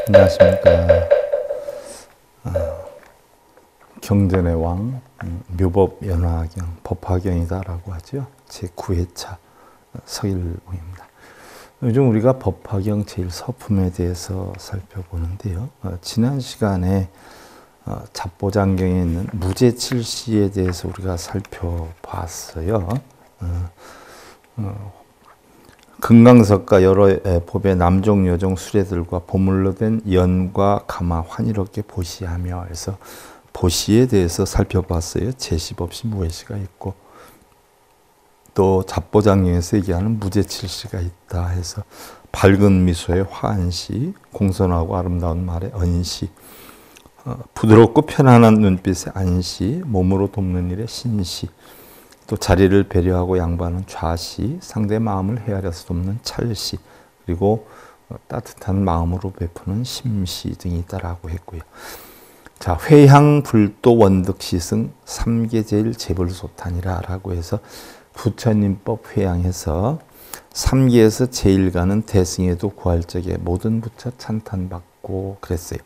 안녕하십니까. 경전의 왕, 묘법연화경, 법화경이다라고 하죠. 제9회차 서일봉입니다. 요즘 우리가 법화경 제1서품에 대해서 살펴보는데요. 지난 시간에 잡보장경에 있는 무제칠시에 대해서 우리가 살펴봤어요. 금강석과 여러 법의 남종, 여종, 수레들과 보물로 된 연과 가마 환희롭게 보시하며 해서 보시에 대해서 살펴봤어요. 제시 없이 무해시가 있고 또 잡보장경에서 얘기하는 무제칠시가 있다 해서 밝은 미소의 화한시, 공손하고 아름다운 말의 언시, 부드럽고 편안한 눈빛의 안시, 몸으로 돕는 일의 신시, 또 자리를 배려하고 양보하는 좌시, 상대의 마음을 헤아려서 돕는 찰시, 그리고 따뜻한 마음으로 베푸는 심시 등이 있다라고 했고요. 자, 회향, 불도, 원득시승, 삼계제일 재불소탄이라고 해서 부처님법 회향해서 삼계에서 제일 가는 대승에도 구할 적에 모든 부처 찬탄받고 그랬어요.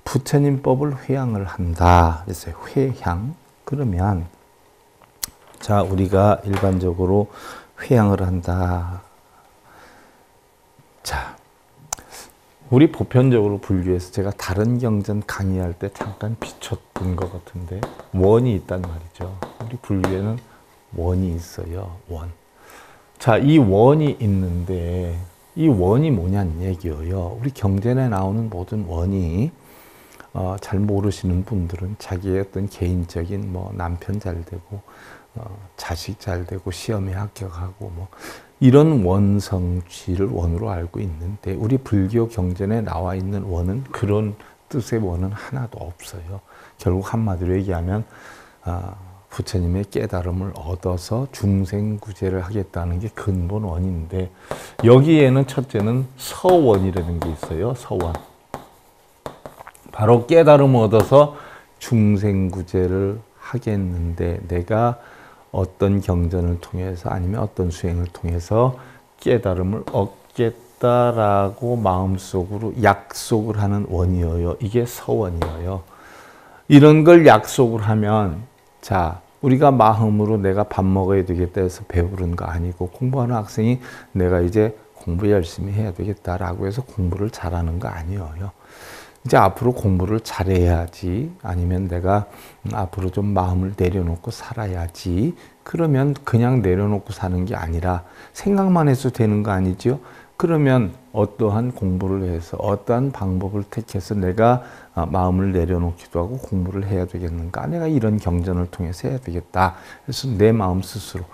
부처님법을 회향을 한다. 그래서 회향. 그러면 자, 우리가 일반적으로 회향을 한다. 자, 우리 보편적으로 불교에서 제가 다른 경전 강의할 때 잠깐 비췄던 것 같은데 원이 있단 말이죠. 우리 불교에는 원이 있어요. 원. 자, 이 원이 있는데 이 원이 뭐냐는 얘기예요. 우리 경전에 나오는 모든 원이 잘 모르시는 분들은 자기의 어떤 개인적인 뭐 남편 잘 되고 자식 잘 되고 시험에 합격하고 뭐 이런 원성취를 원으로 알고 있는데 우리 불교 경전에 나와 있는 원은 그런 뜻의 원은 하나도 없어요. 결국 한마디로 얘기하면 부처님의 깨달음을 얻어서 중생구제를 하겠다는 게 근본 원인데 여기에는 첫째는 서원이라는 게 있어요. 서원. 바로 깨달음을 얻어서 중생구제를 하겠는데 내가 어떤 경전을 통해서 아니면 어떤 수행을 통해서 깨달음을 얻겠다라고 마음속으로 약속을 하는 원이어요. 이게 서원이에요. 이런 걸 약속을 하면 자, 우리가 마음으로 내가 밥 먹어야 되겠다 해서 배부른 거 아니고 공부하는 학생이 내가 이제 공부 열심히 해야 되겠다라고 해서 공부를 잘하는 거 아니에요. 이제 앞으로 공부를 잘해야지 아니면 내가 앞으로 좀 마음을 내려놓고 살아야지 그러면 그냥 내려놓고 사는 게 아니라 생각만 해서 되는 거 아니죠? 그러면 어떠한 공부를 해서 어떠한 방법을 택해서 내가 마음을 내려놓기도 하고 공부를 해야 되겠는가? 내가 이런 경전을 통해서 해야 되겠다. 그래서 내 마음 스스로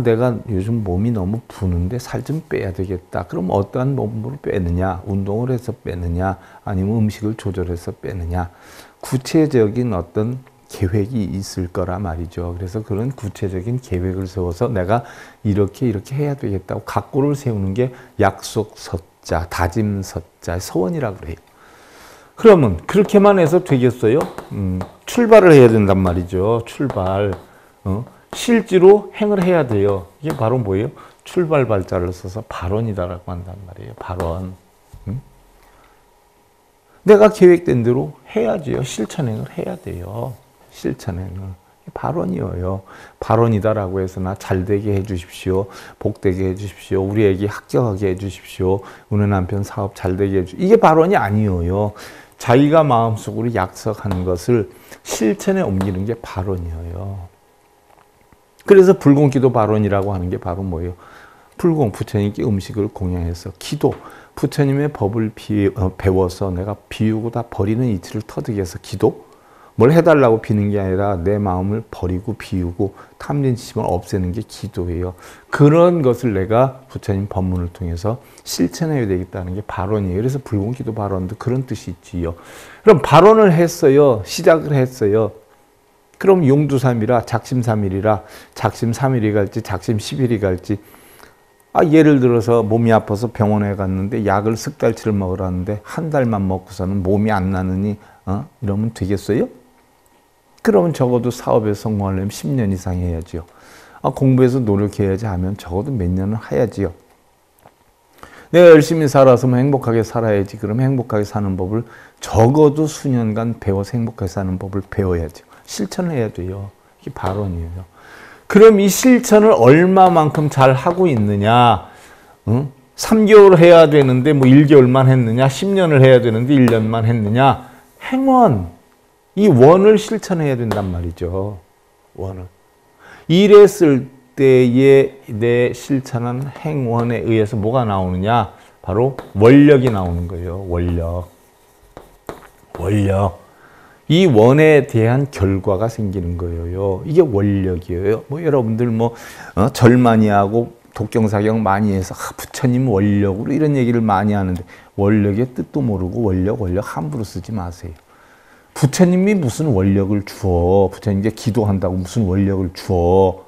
내가 요즘 몸이 너무 부는데 살 좀 빼야 되겠다. 그럼 어떠한 몸으로 빼느냐? 운동을 해서 빼느냐? 아니면 음식을 조절해서 빼느냐? 구체적인 어떤 계획이 있을 거라 말이죠. 그래서 그런 구체적인 계획을 세워서 내가 이렇게 해야 되겠다고 각고를 세우는 게 약속 서자, 다짐 서자, 서원이라고 그래요. 그러면 그렇게만 해서 되겠어요? 출발을 해야 된단 말이죠. 출발. 실제로 행을 해야 돼요. 이게 바로 뭐예요? 출발 발자를 써서 발언이다라고 한단 말이에요. 발언. 내가 계획된 대로 해야지요. 실천행을 해야 돼요. 실천행을. 발언이에요. 발언이다라고 해서 나 잘되게 해주십시오. 복되게 해주십시오. 우리 애기 합격하게 해주십시오. 우리 남편 사업 잘되게 해주십시오. 이게 발언이 아니에요. 자기가 마음속으로 약속하는 것을 실천에 옮기는 게 발언이에요. 그래서 불공기도 발언이라고 하는 게 바로 뭐예요? 불공, 부처님께 음식을 공양해서 기도, 부처님의 법을 배워서 내가 비우고 다 버리는 이치를 터득 해서 기도? 뭘 해달라고 비는 게 아니라 내 마음을 버리고 비우고 탐진치심을 없애는 게 기도예요. 그런 것을 내가 부처님 법문을 통해서 실천해야 되겠다는 게 발언이에요. 그래서 불공기도 발언도 그런 뜻이 있지요. 그럼 발언을 했어요. 시작을 했어요. 그럼 용두삼이라 작심삼일이라 작심 3일이 갈지 작심 10일이 갈지 예를 들어서 몸이 아파서 병원에 갔는데 약을 석 달치를 먹으라는데 한 달만 먹고서는 몸이 안 나느니 이러면 되겠어요? 그러면 적어도 사업에 성공하려면 10년 이상 해야지요. 공부해서 노력해야지 하면 적어도 몇 년은 해야지요. 내가 열심히 살아서 뭐 행복하게 살아야지. 그럼 행복하게 사는 법을 적어도 수년간 배워서 행복하게 사는 법을 배워야죠. 실천을 해야 돼요. 이게 발언이에요. 그럼 이 실천을 얼마만큼 잘 하고 있느냐? 응? 3개월 해야 되는데 뭐 1개월만 했느냐? 10년을 해야 되는데 1년만 했느냐? 행원. 이 원을 실천해야 된단 말이죠. 원을. 이랬을 때의 내 실천한 행원에 의해서 뭐가 나오느냐? 바로 원력이 나오는 거예요. 원력. 원력. 이 원에 대한 결과가 생기는 거예요. 이게 원력이에요. 뭐 여러분들 절 많이 하고 독경사경 많이 해서 부처님 원력으로 이런 얘기를 많이 하는데 원력의 뜻도 모르고 원력 함부로 쓰지 마세요. 부처님이 무슨 원력을 주어. 부처님께 기도한다고 무슨 원력을 주어.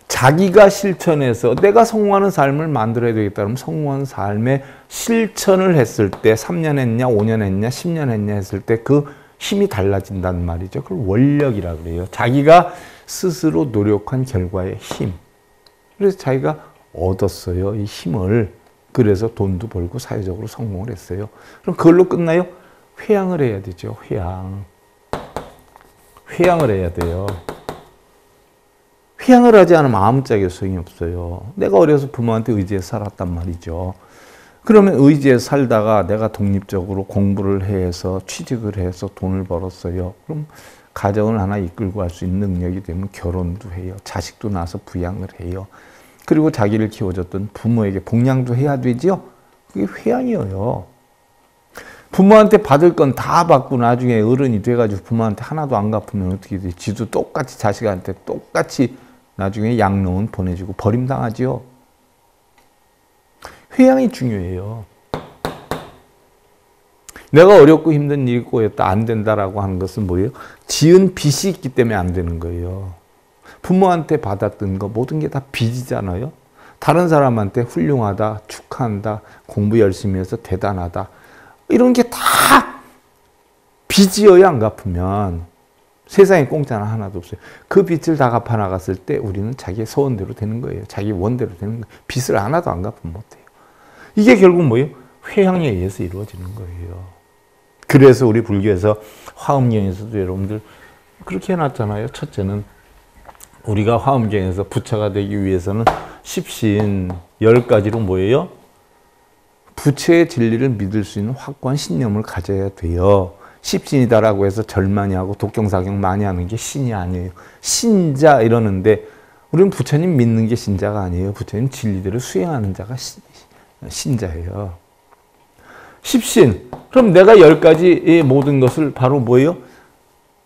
자기가 실천해서 내가 성공하는 삶을 만들어야 되겠다 그러면 성공하는 삶에 실천을 했을 때 3년 했냐 5년 했냐 10년 했냐 했을 때 그 힘이 달라진단 말이죠. 그걸 원력이라고 그래요. 자기가 스스로 노력한 결과의 힘. 그래서 자기가 얻었어요. 이 힘을. 그래서 돈도 벌고 사회적으로 성공을 했어요. 그럼 그걸로 끝나요? 회양을 해야 되죠. 회양을 해야 돼요. 회양을 하지 않으면 아무짝에 소용이 없어요. 내가 어려서 부모한테 의지해서 살았단 말이죠. 그러면 의지해서 살다가 내가 독립적으로 공부를 해서 취직을 해서 돈을 벌었어요. 그럼 가정을 하나 이끌고 갈 수 있는 능력이 되면 결혼도 해요. 자식도 낳아서 부양을 해요. 그리고 자기를 키워줬던 부모에게 복양도 해야 되죠. 그게 회양이에요. 부모한테 받을 건 다 받고 나중에 어른이 돼가지고 부모한테 하나도 안 갚으면 어떻게 돼? 지도 똑같이 자식한테 똑같이 나중에 양로원 보내주고 버림당하지요. 회양이 중요해요. 내가 어렵고 힘든 일이 꼬였다, 안 된다라고 하는 것은 뭐예요? 지은 빚이 있기 때문에 안 되는 거예요. 부모한테 받았던 거 모든 게 다 빚이잖아요. 다른 사람한테 훌륭하다, 축하한다, 공부 열심히 해서 대단하다. 이런 게 다 빚이어야 안 갚으면 세상에 공짜는 하나도 없어요. 그 빚을 다 갚아 나갔을 때 우리는 자기의 소원대로 되는 거예요. 자기 원대로 되는 거예요. 빚을 하나도 안 갚으면 못해요. 이게 결국 뭐예요? 회양에 의해서 이루어지는 거예요. 그래서 우리 불교에서 화엄경에서도 여러분들 그렇게 해놨잖아요. 첫째는 우리가 화엄경에서 부처가 되기 위해서는 십신 10가지로 뭐예요? 부처의 진리를 믿을 수 있는 확고한 신념을 가져야 돼요. 십신이다라고 해서 절 많이 하고 독경사경 많이 하는 게 신이 아니에요. 신자 이러는데 우리는 부처님 믿는 게 신자가 아니에요. 부처님 진리대로 수행하는 자가 신자예요. 십신. 그럼 내가 10가지의 모든 것을 바로 뭐예요?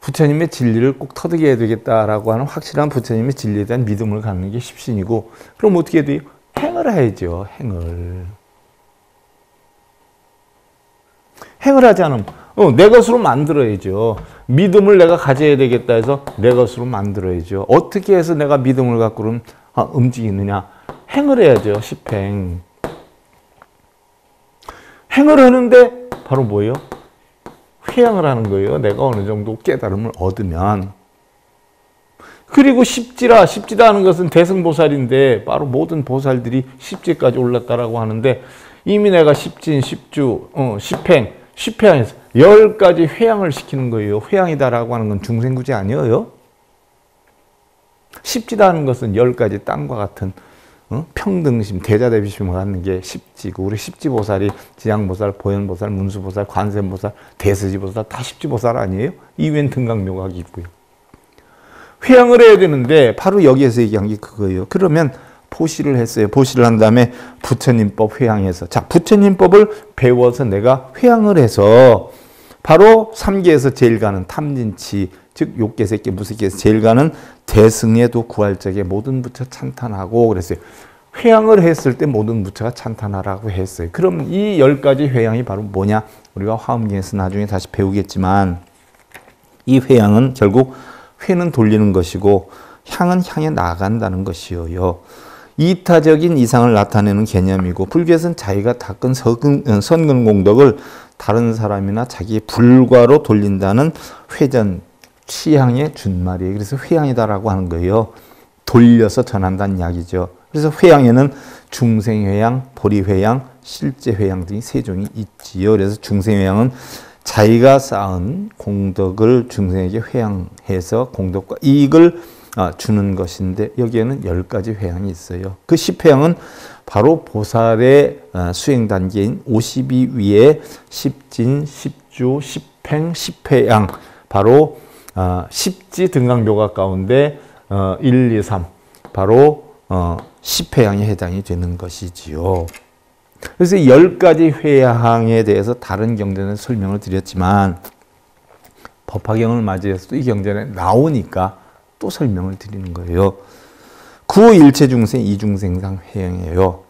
부처님의 진리를 꼭 터득해야 해야 되겠다라고 하는 확실한 부처님의 진리에 대한 믿음을 갖는 게 십신이고, 그럼 어떻게 돼요? 행을 해야죠. 행을 하지 않으면 내 것으로 만들어야죠. 믿음을 내가 가져야 되겠다 해서 내 것으로 만들어야죠. 어떻게 해서 내가 믿음을 갖고 그럼 움직이느냐? 행을 해야죠. 십행. 행을 하는데 바로 뭐예요? 회양을 하는 거예요. 내가 어느 정도 깨달음을 얻으면. 그리고 십지라 하는 것은 대승보살인데 바로 모든 보살들이 십지까지 올랐다라고 하는데 이미 내가 십진, 십주, 십회양에서 10가지 회양을 시키는 거예요. 회양이다라고 하는 건 중생구제 아니에요? 십지다 하는 것은 10가지 땅과 같은 평등심, 대자대비심을 갖는 게 십지고, 우리 십지보살이 지장보살, 보현보살, 문수보살, 관세음보살, 대스지보살 다 십지보살 아니에요? 이외엔 등강묘각이 있고요. 회양을 해야 되는데 바로 여기에서 얘기한 게 그거예요. 그러면 보시를 했어요. 보시를 한 다음에 부처님법 회양해서, 자, 부처님법을 배워서 내가 회양을 해서 바로 3계에서 제일 가는 탐진치, 즉 욕계, 색계, 무색계에서 제일 가는 대승에도 구할 적에 모든 부처 찬탄하고 그랬어요. 회양을 했을 때 모든 부처가 찬탄하라고 했어요. 그럼 이 10가지 회양이 바로 뭐냐? 우리가 화엄경에서 나중에 다시 배우겠지만 이 회양은 결국 회는 돌리는 것이고 향은 향해 나간다는 것이에요. 이타적인 이상을 나타내는 개념이고, 불교에서는 자기가 닦은 선근공덕을 다른 사람이나 자기의 불과로 돌린다는 회전, 취향의 준말이에요. 그래서 회양이다라고 하는 거예요. 돌려서 전한다는 이야기죠. 그래서 회양에는 중생회양, 보리회양, 실제회양 등이 세 종이 있지요. 그래서 중생회양은 자기가 쌓은 공덕을 중생에게 회양해서 공덕과 이익을 주는 것인데 여기에는 10가지 회양이 있어요. 그 10회양은 바로 보살의 수행 단계인 52위의 10진, 10주, 10행, 10회양 바로 10지 등강묘가 가운데 1, 2, 3 바로 10회양에 해당이 되는 것이지요. 그래서 10가지 회양에 대해서 다른 경전에 설명을 드렸지만 법화경을 맞이해서도 이 경전에 나오니까 또 설명을 드리는 거예요. 구호 일체중생 이중생상 회양이에요.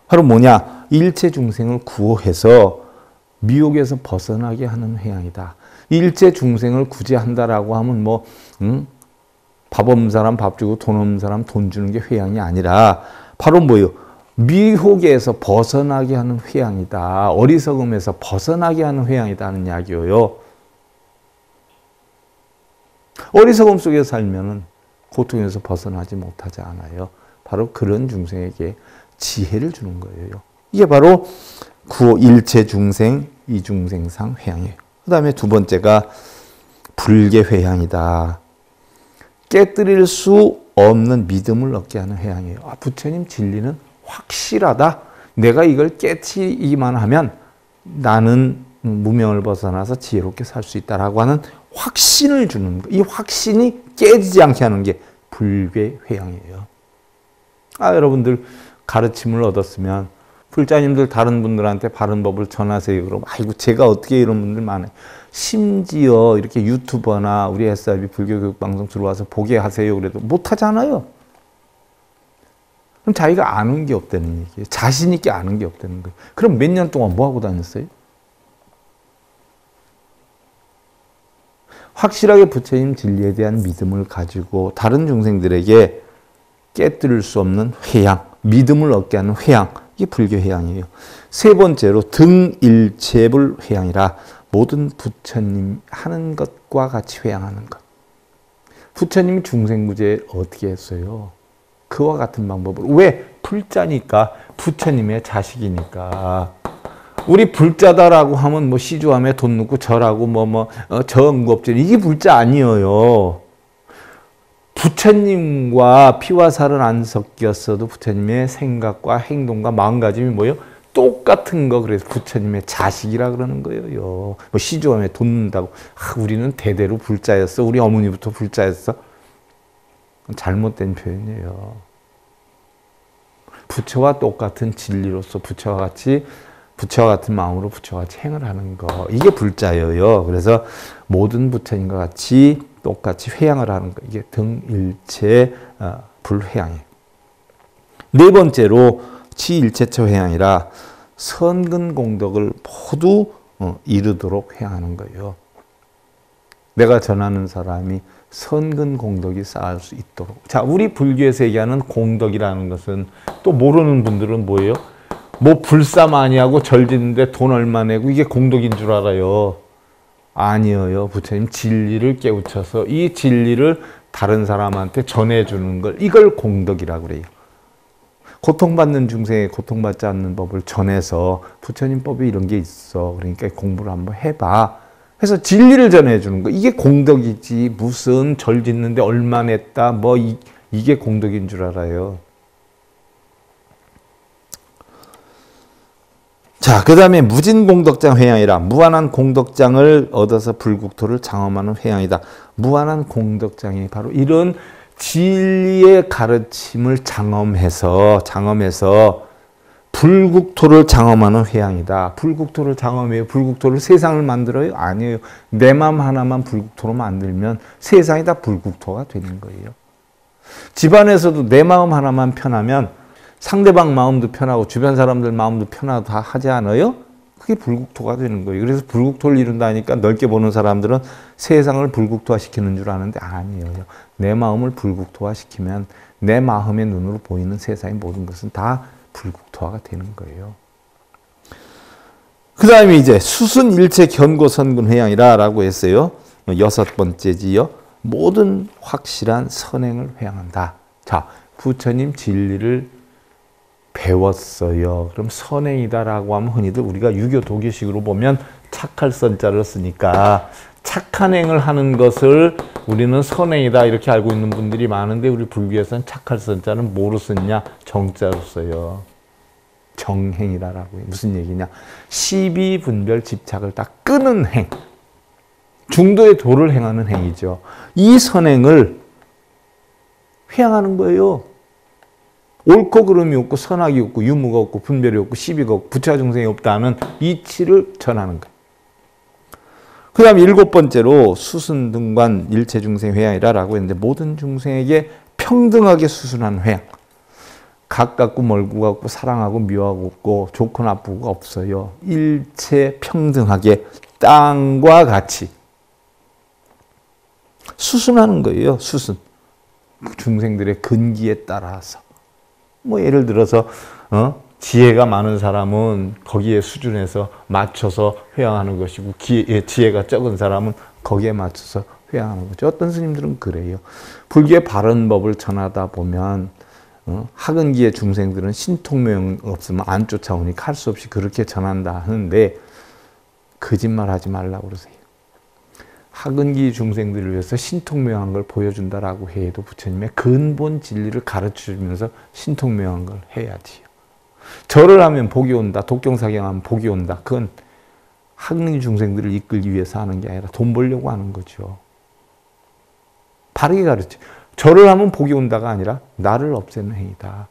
바로 뭐냐? 일체중생을 구호해서 미혹에서 벗어나게 하는 회양이다. 일체중생을 구제한다라고 하면 뭐 밥 없는 사람 밥 주고 돈 없는 사람 돈 주는 게 회양이 아니라 바로 뭐예요? 미혹에서 벗어나게 하는 회양이다. 어리석음에서 벗어나게 하는 회양이다는 이야기예요. 어리석음 속에 살면은 고통에서 벗어나지 못하지 않아요. 바로 그런 중생에게 지혜를 주는 거예요. 이게 바로 구호 일체중생 이중생상 회양이에요. 그 다음에 두 번째가 불계회양이다. 깨뜨릴 수 없는 믿음을 얻게 하는 회양이에요. 부처님 진리는 확실하다. 내가 이걸 깨치기만 하면 나는 무명을 벗어나서 지혜롭게 살 수 있다라고 하는 확신을 주는 거. 이 확신이 깨지지 않게 하는 게 불계회양이에요. 여러분들 가르침을 얻었으면 불자님들 다른 분들한테 바른 법을 전하세요. 그럼 아이고 제가 어떻게 이런 분들 많아요. 심지어 이렇게 유튜버나 우리 SRB 불교교육방송 들어와서 보게 하세요. 그래도 못하잖아요. 그럼 자기가 아는 게 없다는 얘기예요. 자신 있게 아는 게 없다는 거예요. 그럼 몇 년 동안 뭐 하고 다녔어요? 확실하게 부처님 진리에 대한 믿음을 가지고 다른 중생들에게 깨뜨릴 수 없는 회양, 믿음을 얻게 하는 회양, 이게 불교 회양이에요. 세 번째로 등일체불 회양이라 모든 부처님 하는 것과 같이 회양하는 것. 부처님이 중생구제 어떻게 했어요? 그와 같은 방법으로. 왜? 불자니까, 부처님의 자식이니까. 우리 불자다라고 하면 뭐 시주함에 돈 넣고 절하고 저응급절 이게 불자 아니에요. 부처님과 피와 살은 안 섞였어도 부처님의 생각과 행동과 마음가짐이 뭐예요? 똑같은 거. 그래서 부처님의 자식이라 그러는 거예요. 뭐 시주함에 돈 넣는다고 우리는 대대로 불자였어. 우리 어머니부터 불자였어. 잘못된 표현이에요. 부처와 똑같은 진리로서 부처와 같은 마음으로 부처와 같이 행을 하는 거. 이게 불자예요. 그래서 모든 부처님과 같이 똑같이 회양을 하는 거. 이게 등일체 불회양이에요. 네 번째로 치일체처 회양이라 선근 공덕을 모두 이루도록 회양하는 거예요. 내가 전하는 사람이 선근 공덕이 쌓을 수 있도록. 자, 우리 불교에서 얘기하는 공덕이라는 것은 또 모르는 분들은 뭐예요? 뭐 불사 많이 하고 절 짓는데 돈 얼마 내고 이게 공덕인 줄 알아요. 아니에요. 부처님 진리를 깨우쳐서 이 진리를 다른 사람한테 전해주는 걸, 이걸 공덕이라고 그래요. 고통받는 중생에 고통받지 않는 법을 전해서 부처님 법에 이런 게 있어. 그러니까 공부를 한번 해봐. 해서 진리를 전해주는 거. 이게 공덕이지. 무슨 절 짓는데 얼마 냈다. 이게 공덕인 줄 알아요. 자, 그 다음에 무진공덕장 회양이라 무한한 공덕장을 얻어서 불국토를 장엄하는 회양이다. 무한한 공덕장이 바로 이런 진리의 가르침을 장엄해서 불국토를 장엄하는 회양이다. 불국토를 장엄해요. 불국토를 세상을 만들어요? 아니에요. 내 마음 하나만 불국토로 만들면 세상이 다 불국토가 되는 거예요. 집안에서도 내 마음 하나만 편하면 상대방 마음도 편하고 주변 사람들 마음도 편하고 다 하지 않아요? 그게 불국토가 되는 거예요. 그래서 불국토를 이룬다니까 넓게 보는 사람들은 세상을 불국토화시키는 줄 아는데 아니에요. 내 마음을 불국토화시키면 내 마음의 눈으로 보이는 세상의 모든 것은 다 불국토화가 되는 거예요. 그 다음에 이제 수순일체 견고선근 회양이라 라고 했어요. 여섯 번째지요. 모든 확실한 선행을 회양한다. 자, 부처님 진리를 배웠어요. 그럼 선행이다라고 하면 흔히들 우리가 유교 도교식으로 보면 착할 선자를 쓰니까 착한 행을 하는 것을 우리는 선행이다 이렇게 알고 있는 분들이 많은데 우리 불교에서는 착할 선자는 뭐로 쓰냐? 정자로 써요. 정행이다라고 해요. 무슨 얘기냐? 시비, 분별, 집착을 다 끄는 행. 중도의 도를 행하는 행위죠. 이 선행을 회양하는 거예요. 옳고 그름이 없고 선악이 없고 유무가 없고 분별이 없고 시비가 없고 부처 중생이 없다는 이치를 전하는 거예요. 그 다음 7번째로 수순등관 일체중생 회양이라고 했는데 모든 중생에게 평등하게 수순하는 회양. 가깝고 멀고 같고 사랑하고 미워하고 없고 좋고 나쁘고가 없어요. 일체 평등하게 땅과 같이 수순하는 거예요. 수순. 중생들의 근기에 따라서. 뭐 예를 들어서 지혜가 많은 사람은 거기에 수준에서 맞춰서 회양하는 것이고 지혜가 적은 사람은 거기에 맞춰서 회양하는 거죠. 어떤 스님들은 그래요. 불교의 바른 법을 전하다 보면 학은기의 중생들은 신통명 없으면 안 쫓아오니까 할 수 없이 그렇게 전한다 하는데 거짓말하지 말라고 그러세요. 학은기 중생들을 위해서 신통명한 걸 보여준다라고 해도 부처님의 근본 진리를 가르쳐주면서 신통명한 걸 해야지요. 절을 하면 복이 온다, 독경사경하면 복이 온다. 그건 학은기 중생들을 이끌기 위해서 하는 게 아니라 돈 벌려고 하는 거죠. 바르게 가르쳐. 절을 하면 복이 온다가 아니라 나를 없애는 행위다.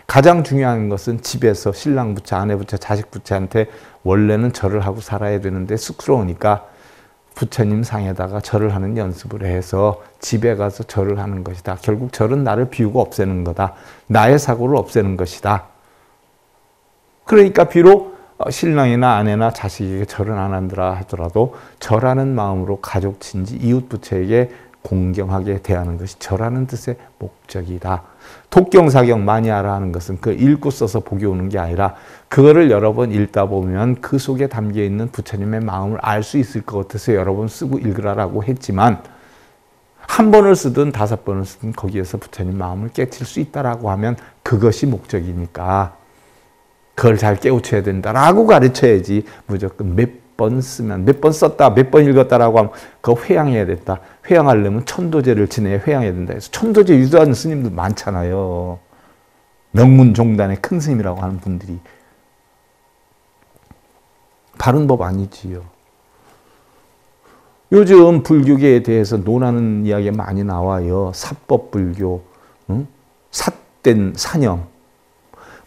가장 중요한 것은 집에서 신랑 부처, 아내 부처, 자식 부처한테 원래는 절을 하고 살아야 되는데 쑥스러우니까 부처님 상에다가 절을 하는 연습을 해서 집에 가서 절을 하는 것이다. 결국 절은 나를 비우고 없애는 거다. 나의 사고를 없애는 것이다. 그러니까 비록 신랑이나 아내나 자식에게 절은 안 한다 하더라도 절하는 마음으로 가족, 친지, 이웃 부처에게 공경하게 대하는 것이 절하는 뜻의 목적이다. 독경사경 많이 알아 하는 것은 그 읽고 써서 복이 오는 게 아니라 그거를 여러 번 읽다 보면 그 속에 담겨있는 부처님의 마음을 알 수 있을 것 같아서 여러 번 쓰고 읽으라고 했지만 한 번을 쓰든 5번을 쓰든 거기에서 부처님 마음을 깨칠 수 있다라고 하면 그것이 목적이니까 그걸 잘 깨우쳐야 된다라고 가르쳐야지 무조건 몇 번 쓰면 몇 번 썼다 몇 번 읽었다라고 하면 그거 회양해야 된다. 회양하려면 천도제를 지내야 회양해야 된다 해서 천도제 유도하는 스님들 많잖아요. 명문종단의 큰 스님이라고 하는 분들이. 바른 법 아니지요. 요즘 불교계에 대해서 논하는 이야기가 많이 나와요. 사법불교, 삿된 사념.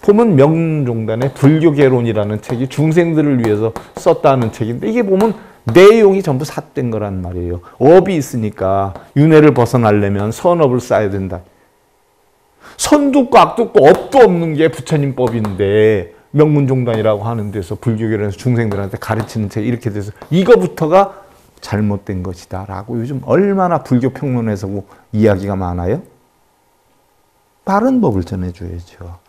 보면 명종단의 불교개론이라는 책이 중생들을 위해서 썼다는 책인데 이게 보면 내용이 전부 삿된 거란 말이에요. 업이 있으니까 윤회를 벗어나려면 선업을 쌓아야 된다. 선도 없고 악도 없고 업도 없는 게 부처님 법인데 명문종단이라고 하는 데서 불교계론에서 중생들한테 가르치는 책이 이렇게 돼서 이거부터가 잘못된 것이다 라고 요즘 얼마나 불교 평론에서 이야기가 많아요? 바른 법을 전해줘야죠.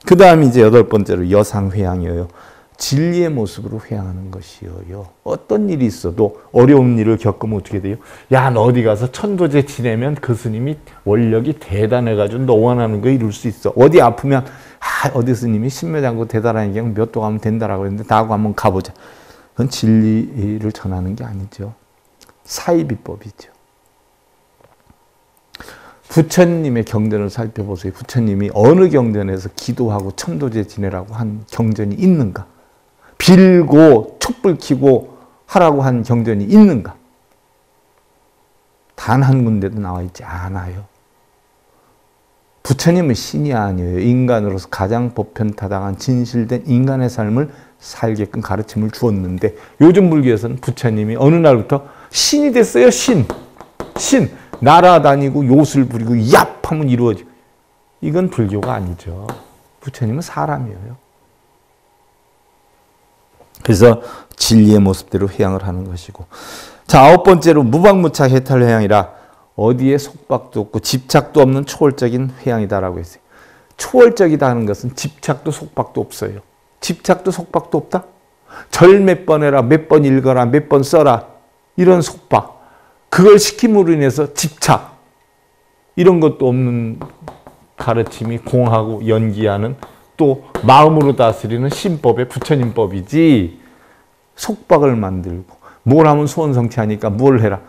그 다음 이제 8번째로 여상회양이에요. 진리의 모습으로 회양하는 것이에요. 어떤 일이 있어도 어려운 일을 겪으면 어떻게 돼요? 야, 너 어디 가서 천도제 지내면 그 스님이 원력이 대단해가지고 너 원하는 거 이룰 수 있어. 어디 아프면 어디 스님이 신묘장구 대단한 경우 몇 도 가면 된다라고 했는데 나하고 한번 가보자. 그건 진리를 전하는 게 아니죠. 사이비법이죠. 부처님의 경전을 살펴보세요. 부처님이 어느 경전에서 기도하고 천도제 지내라고 한 경전이 있는가? 빌고 촛불 켜고 하라고 한 경전이 있는가? 단 한 군데도 나와 있지 않아요. 부처님은 신이 아니에요. 인간으로서 가장 보편타당한 진실된 인간의 삶을 살게끔 가르침을 주었는데 요즘 불교에서는 부처님이 어느 날부터 신이 됐어요. 신. 날아다니고 요술 부리고 얍하면 이루어지고. 이건 불교가 아니죠. 부처님은 사람이에요. 그래서 진리의 모습대로 회양을 하는 것이고. 자, 9번째로 무방무차 해탈 회양이라 어디에 속박도 없고 집착도 없는 초월적인 회양이다라고 했어요. 초월적이다 하는 것은 집착도 속박도 없어요. 집착도 속박도 없다? 절 몇 번 해라, 몇 번 읽어라, 몇 번 써라. 이런 속박. 그걸 시킴으로 인해서 집착. 이런 것도 없는 가르침이 공하고 연기하는 또 마음으로 다스리는 신법의 부처님법이지 속박을 만들고 뭘 하면 소원성취하니까 뭘 해라.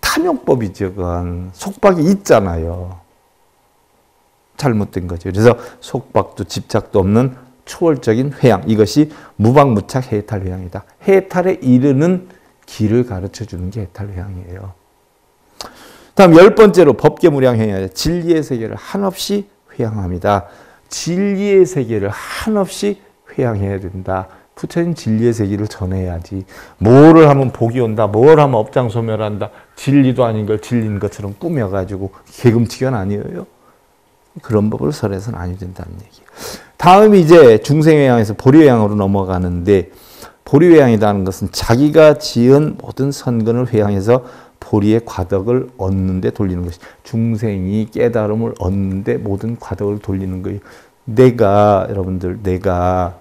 탐욕법이죠. 그건 속박이 있잖아요. 잘못된 거죠. 그래서 속박도 집착도 없는 초월적인 회양. 이것이 무방무착 해탈회양이다. 해탈에 이르는 길을 가르쳐주는 게 해탈회양이에요. 다음 10번째로 법계무량회양이다. 진리의 세계를 한없이 회양합니다. 진리의 세계를 한없이 회양해야 된다. 부처님 진리의 세계를 전해야지. 뭐를 하면 복이 온다. 뭘 하면 업장소멸한다. 진리도 아닌 걸 진리인 것처럼 꾸며가지고 개금치견 아니에요. 그런 법을 설해서는 아니 된다는 얘기예요. 다음이 이제 중생회양에서 보리회양으로 넘어가는데 보리회양이라는 것은 자기가 지은 모든 선근을 회양해서 보리의 과덕을 얻는데 돌리는 것이 중생이 깨달음을 얻는데 모든 과덕을 돌리는 거예요. 여러분들 내가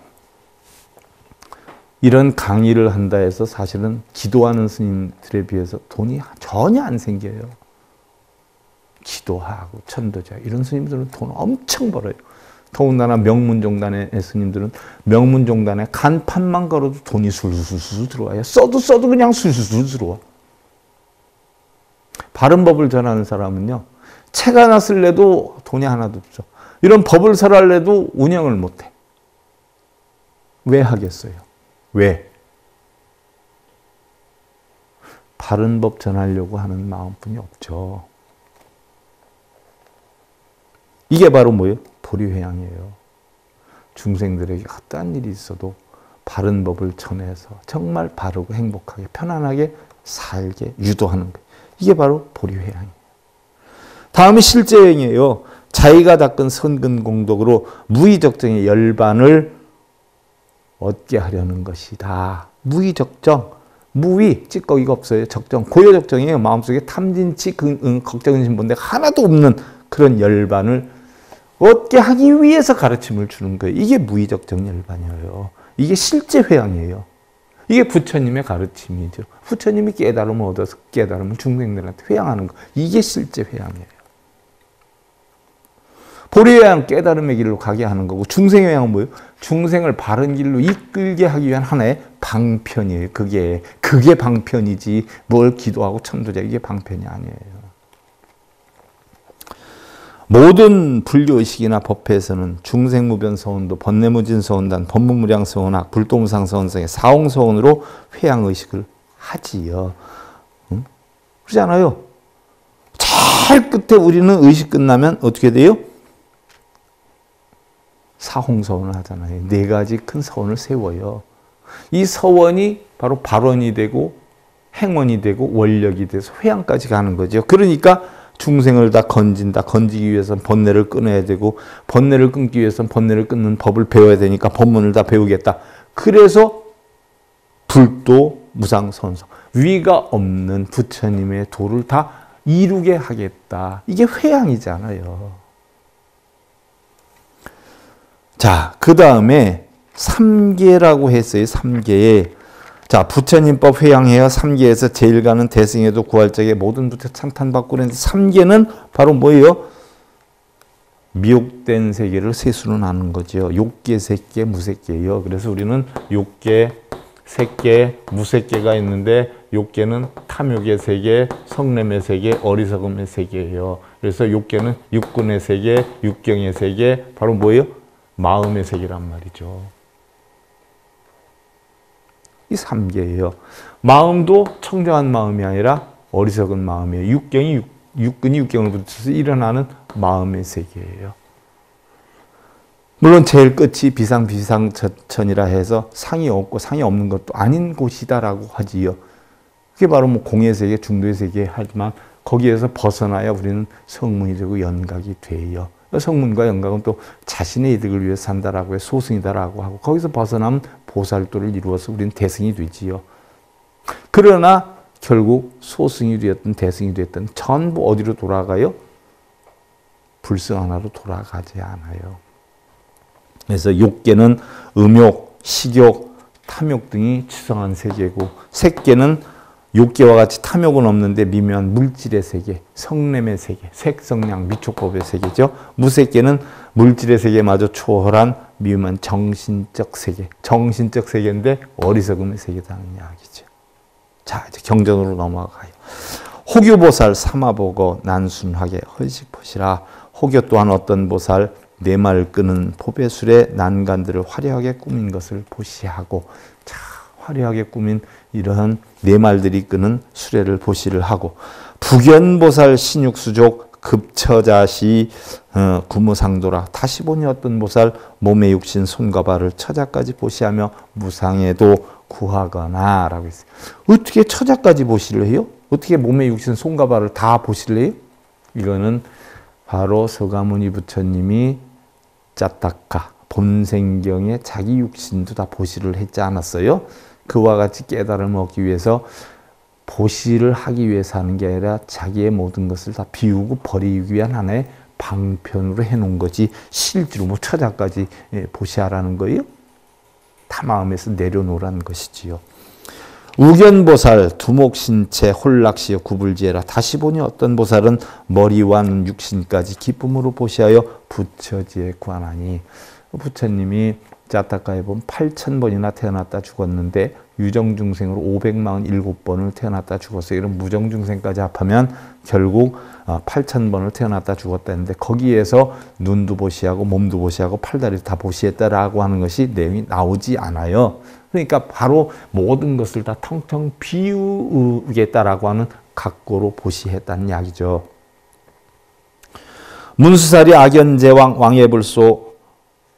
이런 강의를 한다 해서 사실은 기도하는 스님들에 비해서 돈이 전혀 안 생겨요. 기도하고 천도자 이런 스님들은 돈 엄청 벌어요. 더군다나 명문종단의 스님들은 명문종단에 간판만 걸어도 돈이 술술 들어와요. 써도 그냥 술술 들어와. 바른 법을 전하는 사람은요. 책 하나 쓸래도 돈이 하나도 없어. 이런 법을 설할래도 운영을 못해. 왜 하겠어요? 왜? 바른 법 전하려고 하는 마음뿐이 없죠. 이게 바로 뭐예요? 보리회양이에요. 중생들에게 어떠한 일이 있어도 바른 법을 전해서 정말 바르고 행복하게 편안하게 살게 유도하는 거예요. 이게 바로 보리회양이에요. 다음이 실제행이에요. 자기가 닦은 선근 공덕으로 무의적정의 열반을 얻게 하려는 것이다. 무의적정. 무의, 찌꺼기가 없어요. 적정, 고요적정이에요. 마음속에 탐진치, 걱정, 진본데 하나도 없는 그런 열반을 얻게 하기 위해서 가르침을 주는 거예요. 이게 무의적정 열반이에요. 이게 실제 회양이에요. 이게 부처님의 가르침이죠. 부처님이 깨달음을 얻어서 깨달음을 중생들한테 회양하는 거. 이게 실제 회양이에요. 보리회양 깨달음의 길로 가게 하는 거고 중생의 회양은 뭐예요? 중생을 바른 길로 이끌게 하기 위한 하나의 방편이에요. 그게 방편이지 뭘 기도하고 천도자 이게 방편이 아니에요. 모든 불교의식이나 법회에서는 중생무변서원도, 번뇌무진서원단, 법문무량서원학, 불도무상서원성의 사홍서원으로 회양의식을 하지요. 응? 그러지 않아요? 제일 끝에 우리는 의식 끝나면 어떻게 돼요? 사홍서원을 하잖아요. 4가지 큰 서원을 세워요. 이 서원이 바로 발원이 되고 행원이 되고 원력이 돼서 회양까지 가는 거죠. 그러니까 중생을 다 건진다. 건지기 위해서는 번뇌를 끊어야 되고 번뇌를 끊기 위해서는 번뇌를 끊는 법을 배워야 되니까 법문을 다 배우겠다. 그래서 불도 무상선성 위가 없는 부처님의 도를 다 이루게 하겠다. 이게 회양이잖아요. 자, 그 다음에 3계라고 했어요. 3계에 자, 부처님법 회양해야 3계에서 제일 가는 대승에도 구할적에 모든 부처 찬탄받고 그랬는데 3계는 바로 뭐예요? 미혹된 세계를 세수는 하는 거죠. 욕계, 색계, 무색계예요. 그래서 우리는 욕계, 색계, 무색계가 있는데 욕계는 탐욕의 세계, 성냄의 세계, 어리석음의 세계예요. 그래서 욕계는 육근의 세계, 육경의 세계, 바로 뭐예요? 마음의 세계란 말이죠. 이 3계예요. 마음도 청정한 마음이 아니라 어리석은 마음이에요. 육근이 육경을 붙여서 일어나는 마음의 세계예요. 물론 제일 끝이 비상비상천이라 해서 상이 없고 상이 없는 것도 아닌 곳이다라고 하지요. 그게 바로 뭐 공의 세계, 중도의 세계 하지만 거기에서 벗어나야 우리는 성문이 되고 연각이 돼요. 성문과 연각은 또 자신의 이득을 위해서 산다라고 해 소승이다라고 하고 거기서 벗어나면 보살도를 이루어서 우리는 대승이 되지요. 그러나 결국 소승이 되었든 대승이 되었든 전부 어디로 돌아가요? 불승 하나로 돌아가지 않아요. 그래서 욕계는 음욕, 식욕, 탐욕 등이 치성한 세계고 색계는 욕계와 같이 탐욕은 없는데 미묘한 물질의 세계, 성냄의 세계, 색성량 미촉법의 세계죠. 무색계는 물질의 세계마저 초월한 미묘한 정신적 세계, 정신적 세계인데 어리석음의 세계라는 이야기죠. 자, 이제 경전으로 넘어가요. 호교보살 삼아보고 난순하게 허식보시라. 호교 또한 어떤 보살 네 말 끄는 포배술의 난간들을 화려하게 꾸민 것을 보시하고, 자, 화려하게 꾸민 이러한 네 말들이 끄는 수레를 보시를 하고, 부견보살 신육수족 급처자시 구무상도라. 다시 보니 어떤 보살 몸의 육신 손과 발을 처자까지 보시하며 무상에도 구하거나 라고 했어요. 어떻게 처자까지 보시를 해요? 어떻게 몸의 육신 손과 발을 다 보시를 해요? 이거는 바로 서가모니 부처님이 짜타카 본생경에 자기 육신도 다 보시를 했지 않았어요? 그와 같이 깨달음을 얻기 위해서 보시를 하기 위해서 하는 게 아니라 자기의 모든 것을 다 비우고 버리기 위한 하나의 방편으로 해놓은 거지, 실제로 뭐 처자까지 보시하라는 거예요? 다 마음에서 내려놓으라는 것이지요. 우견보살 두목신체 홀락시어 구불지해라. 다시 보니 어떤 보살은 머리완 육신까지 기쁨으로 보시하여 부처지에 구하나니. 부처님이 자타카에 보면 8,000번이나 태어났다 죽었는데 유정중생으로 547번을 태어났다 죽었어요. 이런 무정중생까지 합하면 결국 8,000번을 태어났다 죽었다 했는데, 거기에서 눈도 보시하고 몸도 보시하고 팔다리도 다 보시했다라고 하는 것이 내용이 나오지 않아요. 그러니까 바로 모든 것을 다 텅텅 비우겠다라고 하는 각고로 보시했다는 이야기죠. 문수살이 악연제왕 왕예불소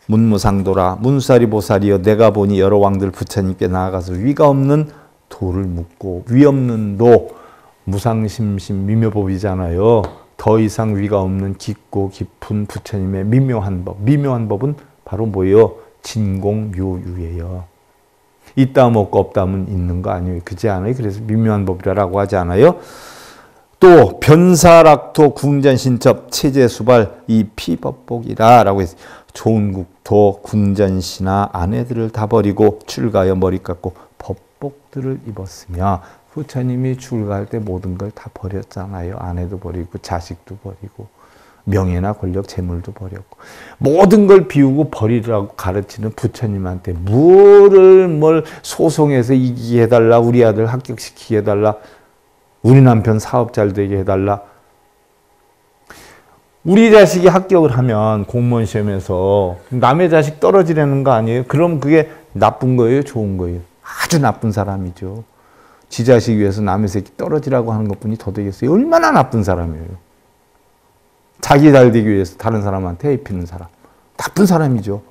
문무상도라. 문수살이 보살이여 내가 보니 여러 왕들 부처님께 나아가서 위가 없는 도를 묻고, 위 없는 도 무상심심 미묘법이잖아요. 더 이상 위가 없는 깊고 깊은 부처님의 미묘한 법. 미묘한 법은 바로 뭐예요? 진공묘유예요. 있다 하면 없고 없다 하면 있는 거 아니에요. 그렇지 않아요? 그래서 미묘한 법이라고 하지 않아요? 또 변사락토 궁전신첩 체제수발 이 피법복이라 라고 했어요. 좋은 국토 궁전시나 아내들을 다 버리고 출가하여 머리 깎고 법복들을 입었으며, 부처님이 출가할 때 모든 걸 다 버렸잖아요. 아내도 버리고 자식도 버리고 명예나 권력 재물도 버렸고 모든 걸 비우고 버리라고 가르치는 부처님한테 뭘 소송해서 이기게 해달라, 우리 아들 합격시키게 해달라, 우리 남편 사업 잘 되게 해달라. 우리 자식이 합격을 하면 공무원 시험에서 남의 자식 떨어지려는 거 아니에요? 그럼 그게 나쁜 거예요? 좋은 거예요? 아주 나쁜 사람이죠. 지 자식 위해서 남의 새끼 떨어지라고 하는 것뿐이 더 되겠어요? 얼마나 나쁜 사람이에요. 자기 잘 되기 위해서 다른 사람한테 해피는 사람. 나쁜 사람이죠.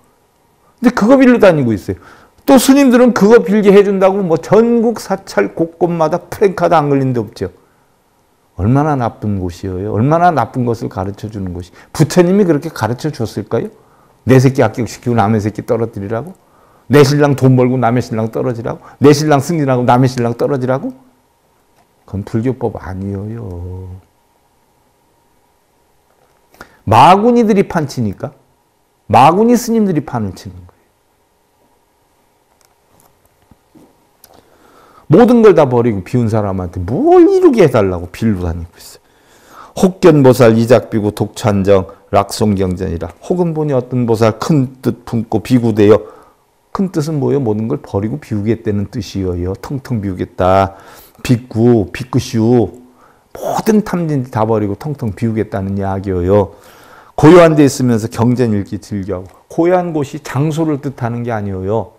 근데 그거 빌려 다니고 있어요. 또 스님들은 그거 빌게 해준다고 뭐 전국 사찰 곳곳마다 프랭카드 안 걸린 데 없죠. 얼마나 나쁜 곳이에요. 얼마나 나쁜 것을 가르쳐 주는 곳이. 부처님이 그렇게 가르쳐 줬을까요? 내 새끼 합격시키고 남의 새끼 떨어뜨리라고? 내 신랑 돈 벌고 남의 신랑 떨어지라고? 내 신랑 승진하고 남의 신랑 떨어지라고? 그건 불교법 아니에요. 마구니들이 판치니까, 마구니 스님들이 판을 치는 거예요. 모든 걸 다 버리고 비운 사람한테 뭘 이루게 해달라고 빌로 다니고 있어요. 혹견보살 이작비구 독찬정 락송경전이라. 혹은 보니 어떤 보살 큰 뜻 품고 비구되어, 큰 뜻은 뭐예요? 모든 걸 버리고 비우겠다는 뜻이에요. 텅텅 비우겠다. 비구, 비구슈 모든 탐진 다 버리고 텅텅 비우겠다는 이야기예요. 고요한 데 있으면서 경전 읽기 즐겨하고. 고요한 곳이 장소를 뜻하는 게 아니에요.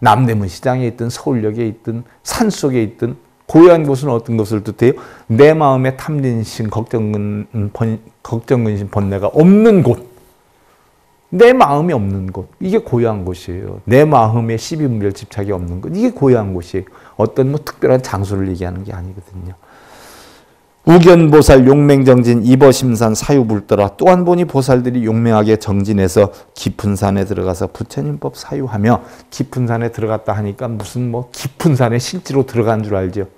남대문 시장에 있든 서울역에 있든 산속에 있든 고요한 곳은 어떤 것을 뜻해요? 내 마음에 탐진심, 걱정근심, 번뇌가 없는 곳. 내 마음이 없는 곳. 이게 고요한 곳이에요. 내 마음에 시비분별 집착이 없는 곳. 이게 고요한 곳이에요. 어떤 뭐 특별한 장소를 얘기하는 게 아니거든요. 우견보살 용맹정진 이버심산 사유불더라. 또한 보니 보살들이 용맹하게 정진해서 깊은 산에 들어가서 부처님법 사유하며, 깊은 산에 들어갔다 하니까 무슨 뭐 깊은 산에 실제로 들어간 줄 알죠.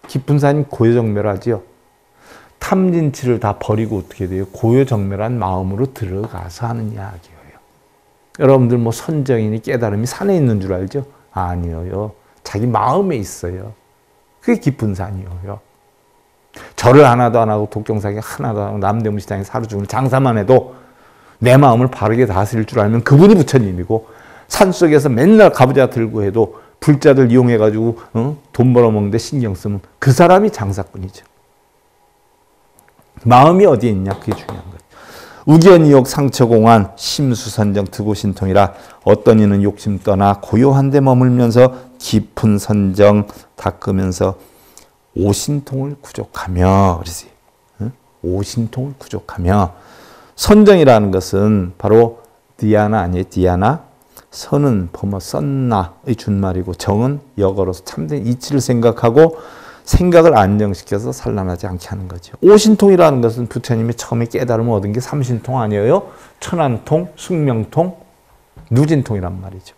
깊은 산이 고요정멸하죠. 탐진치를 다 버리고 어떻게 돼요? 고요정멸한 마음으로 들어가서 하는 이야기예요. 여러분들 뭐 선정이니 깨달음이 산에 있는 줄 알죠? 아니에요. 자기 마음에 있어요. 그게 깊은 산이에요. 절을 하나도 안 하고 독경사기 하나도 안 하고 남대문 시장에 하루 종일 장사만 해도 내 마음을 바르게 다스릴 줄 알면 그분이 부처님이고, 산속에서 맨날 가부좌 들고 해도 불자들 이용해가지고 돈 벌어먹는데 신경 쓰면 그 사람이 장사꾼이죠. 마음이 어디에 있냐, 그게 중요한 거예요. 우견이욕 상처공안 심수선정 드고신통이라, 어떤 이는 욕심 떠나 고요한 데 머물면서 깊은 선정 닦으면서 오신통을 구족하며, 그러지. 오신통을 구족하며. 선정이라는 것은 바로 디아나 아니에요. 디아나. 선은 범어 썬나의 준말이고, 정은 역어로서 참된 이치를 생각하고 생각을 안정시켜서 산란하지 않게 하는 거죠. 오신통이라는 것은 부처님이 처음에 깨달음을 얻은 게 삼신통 아니에요? 천안통, 숙명통, 누진통이란 말이죠.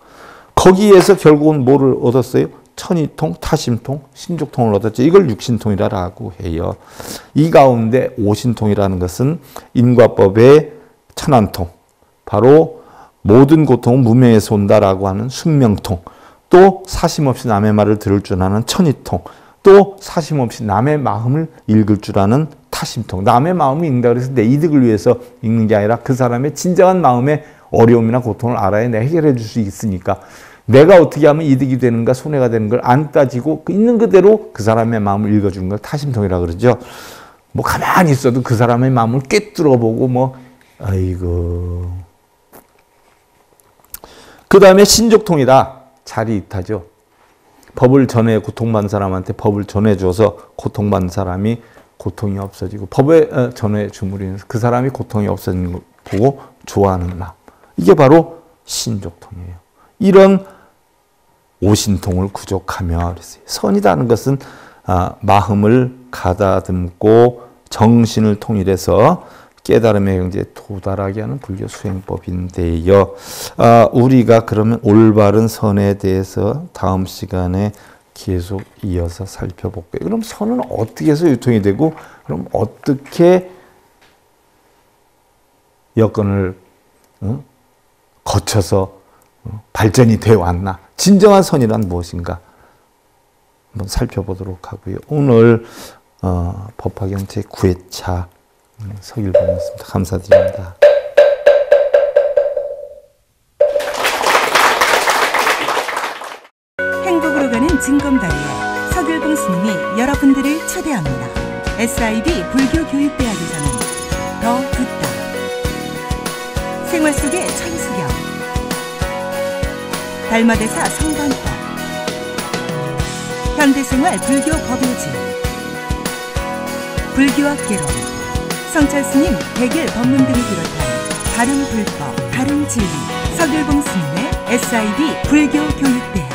거기에서 결국은 뭐를 얻었어요? 천이통, 타심통, 신족통을 얻었죠. 이걸 육신통이라고 해요. 이 가운데 오신통이라는 것은 인과법의 천안통, 바로 모든 고통은 무명에서 온다라고 하는 숙명통, 또 사심 없이 남의 말을 들을 줄 아는 천이통, 또 사심 없이 남의 마음을 읽을 줄 아는 타심통. 남의 마음을 읽는다 그래서 내 이득을 위해서 읽는 게 아니라 그 사람의 진정한 마음의 어려움이나 고통을 알아야 내가 해결해 줄 수 있으니까, 내가 어떻게 하면 이득이 되는가 손해가 되는 걸 안 따지고 있는 그대로 그 사람의 마음을 읽어주는 걸 타심통이라고 그러죠. 뭐 가만히 있어도 그 사람의 마음을 꿰뚫어 보고 뭐 아이고. 그 다음에 신족통이다. 자리이타죠. 법을 전해 고통받는 사람한테 법을 전해줘서 고통받는 사람이 고통이 없어지고, 법에 전해 줌으로 인해서 그 사람이 고통이 없어지는 걸 보고 좋아하는 마음. 이게 바로 신족통이에요. 이런 오신통을 구족하며 그랬어요. 선이라는 것은 마음을 가다듬고 정신을 통일해서 깨달음의 경지에 도달하게 하는 불교 수행법인데요. 우리가 그러면 올바른 선에 대해서 다음 시간에 계속 이어서 살펴볼게요. 그럼 선은 어떻게 해서 유통이 되고, 그럼 어떻게 여건을 거쳐서 발전이 되어 왔나? 진정한 선이란 무엇인가? 한번 살펴보도록 하고요. 오늘 법화경 제9회차 서길봉이었습니다. 감사드립니다. 행복으로 가는 징검다리에 서길봉 스님이 여러분들을 초대합니다. SIB 불교교육대학에서는 더 듣다, 생활 속의 천수경, 달마대사 성관법, 현대생활 불교 법요지, 불교학 개론, 성찰스님 백일 법문 등을 비롯한 다른 불법, 다른 진리, 서길봉 스님의 SIB 불교교육대학.